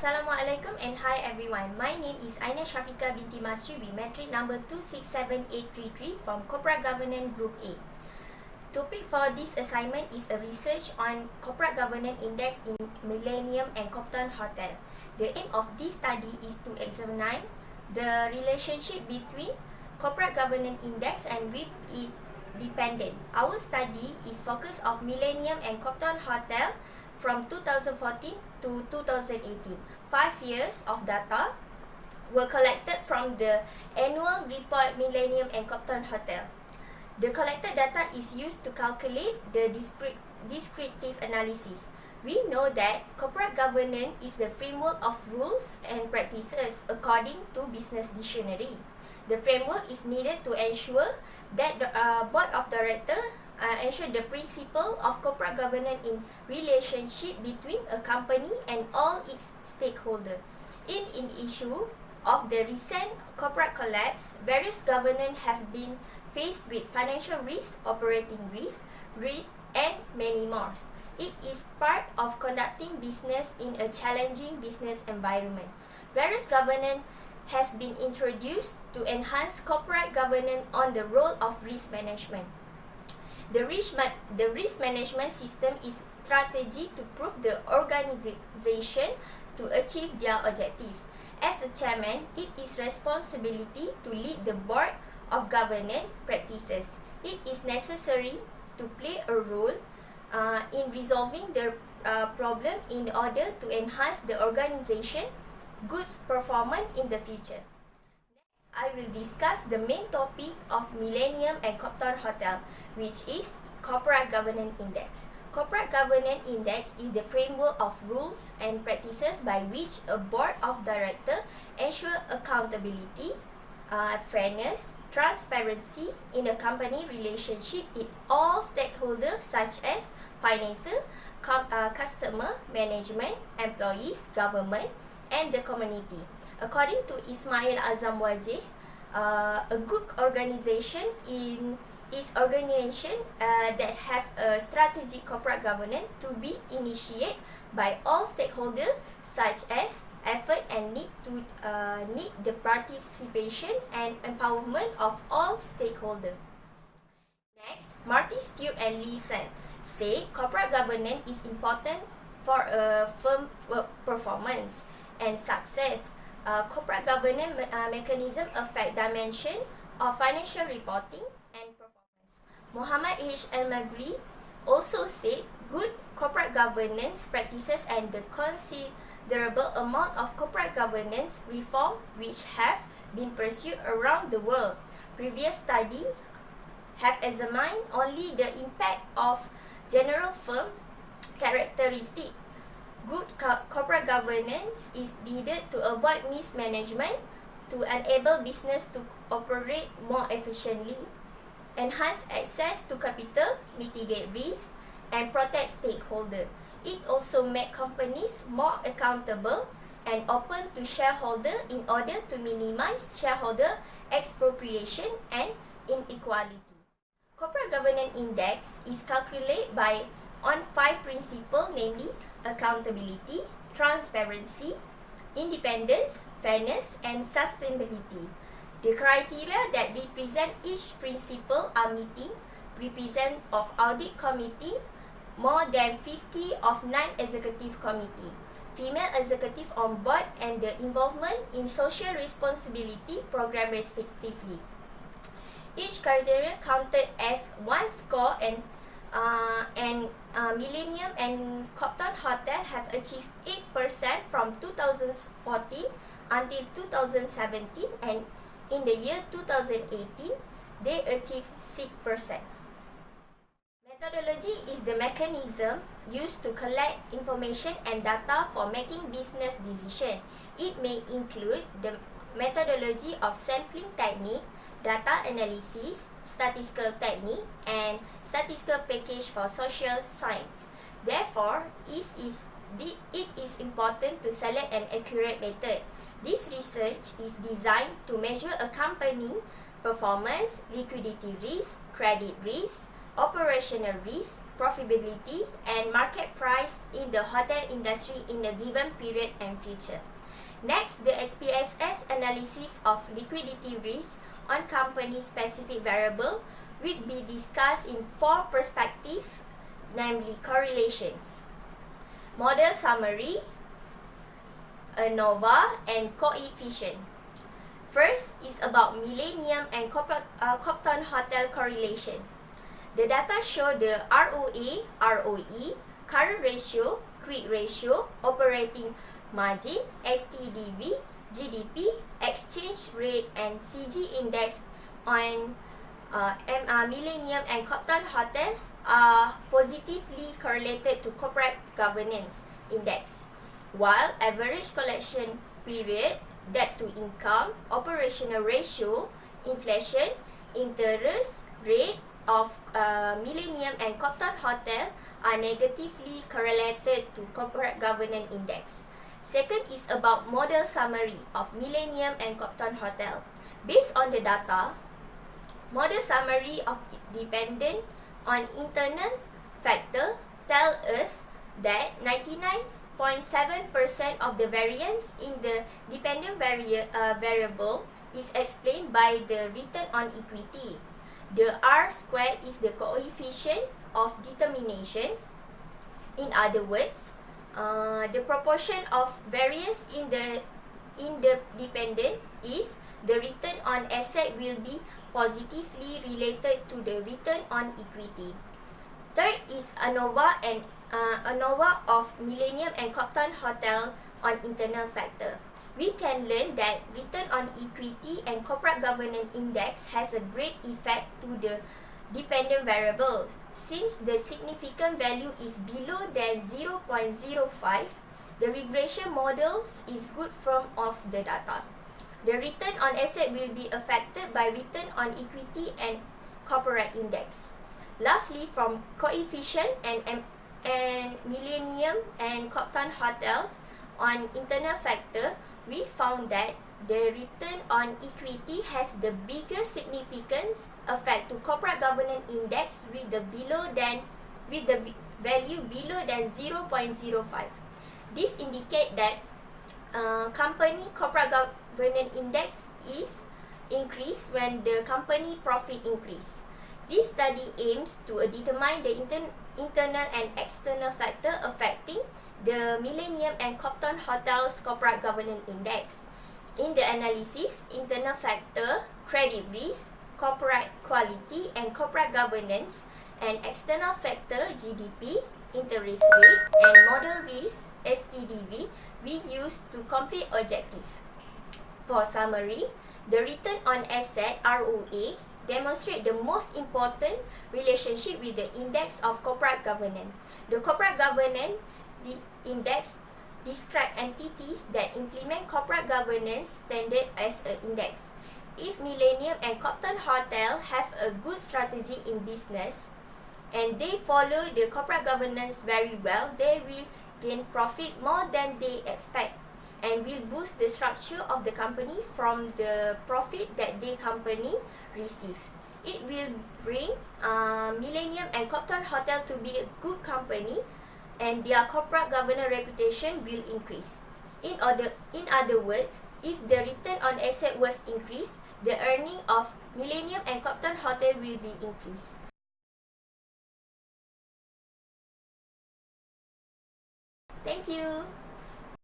Assalamualaikum and hi everyone. My name is Aina Shafika binti Masribi, metric number 267833 from Corporate Governance Group A. Topic for this assignment is a research on Corporate Governance Index in Millennium and Copthorne Hotel. The aim of this study is to examine the relationship between Corporate Governance Index and with its dependent. Our study is focused on Millennium and Copthorne Hotel from 2014 to 2018. 5 years of data were collected from the annual report Millennium and Copthorne Hotel. The collected data is used to calculate the descriptive analysis. We know that corporate governance is the framework of rules and practices according to Business Dictionary. The framework is needed to ensure that the board of directors ensure the principle of corporate governance in relationship between a company and all its stakeholders. In issue of the recent corporate collapse, various governance have been faced with financial risk, operating risk, and many more. It is part of conducting business in a challenging business environment. Various governance has been introduced to enhance corporate governance on the role of risk management. The risk management system is strategy to prove the organization to achieve their objective. As the chairman, it is responsibility to lead the board of governance practices. It is necessary to play a role in resolving the problem in order to enhance the organization good performance in the future. Next, I will discuss the main topic of Millennium and Copthorne Hotel, which is Corporate Governance Index. Corporate Governance Index is the framework of rules and practices by which a board of directors ensure accountability, fairness, transparency in a company relationship with all stakeholders such as financial, customer, management, employees, government, and the community. According to Ismail Azam Wajih, a good organization is organization that have a strategic corporate governance to be initiated by all stakeholders such as effort and need the participation and empowerment of all stakeholders. Next, Marty Stewart and Lee Sen say corporate governance is important for a firm performance and success. Corporate governance mechanism affect dimension of financial reporting and performance. Muhammad H. Al-Magri also said good corporate governance practices and the considerable amount of corporate governance reform which have been pursued around the world. Previous study have examined only the impact of general firm characteristic. Good corporate governance is needed to avoid mismanagement, to enable business to operate more efficiently, enhance access to capital, mitigate risk, and protect stakeholders. It also makes companies more accountable and open to shareholders in order to minimize shareholder expropriation and inequality. Corporate Governance Index is calculated on 5 principles, namely accountability, transparency, independence, fairness, and sustainability. The criteria that represent each principle are meeting, represent of audit committee, more than 50 of non-executive committee, female executive on board, and the involvement in social responsibility program respectively. Each criterion counted as 1 score and Millennium and Copthorne Hotel have achieved 8% from 2014 until 2017, and in the year 2018, they achieved 6%. Methodology is the mechanism used to collect information and data for making business decisions. It may include the methodology of sampling technique, data analysis, statistical technique, and statistical package for social science. Therefore, it is important to select an accurate method. This research is designed to measure a company performance, liquidity risk, credit risk, operational risk, profitability, and market price in the hotel industry in a given period and future. Next, the SPSS analysis of liquidity risk on company-specific variable will be discussed in 4 perspectives, namely correlation, model summary, ANOVA, and coefficient. First is about Millennium and Copthorne Hotel correlation. The data show the ROA, ROE, current ratio, quick ratio, operating margin, STDV, GDP, exchange rate, and CG index on Millennium and Copthorne Hotels are positively correlated to corporate governance index, while average collection period, debt to income, operational ratio, inflation, interest rate of Millennium and Copthorne Hotel are negatively correlated to corporate governance index. Second is about model summary of Millennium and Copthorne Hotel. Based on the data, model summary of dependent on internal factor tell us that 99.7% of the variance in the dependent variable is explained by the return on equity. The R squared is the coefficient of determination. In other words, the proportion of variance in the dependent is the return on asset will be positively related to the return on equity. Third is ANOVA and ANOVA of Millennium and Copthorne Hotel on internal factor. We can learn that return on equity and corporate governance index has a great effect to the dependent variable. Since the significant value is below than 0.05, the regression models is good from of the data. The return on asset will be affected by return on equity and corporate index. Lastly, from coefficient and Millennium and Copthorne Hotels on internal factor, we found that the return on equity has the biggest significance effect to corporate governance index with the value below than 0.05. This indicates that company corporate governance index is increased when the company profit increase. This study aims to determine the internal and external factor affecting the Millennium and Copthorne Hotels corporate governance index. In the analysis, internal factor, credit risk, corporate quality, and corporate governance, and external factor, GDP, interest rate, and model risk, STDV, we use to complete objective. For summary, the return on asset, ROA, demonstrate the most important relationship with the index of corporate governance. The corporate governance index describe entities that implement corporate governance standard as an index. If Millennium and Copthorne Hotel have a good strategy in business and they follow the corporate governance very well, they will gain profit more than they expect and will boost the structure of the company from the profit that the company receive. It will bring Millennium and Copthorne Hotel to be a good company, and their corporate governance reputation will increase. In other words, if the return on asset was increased, the earning of Millennium and Copthorne Hotel will be increased. Thank you.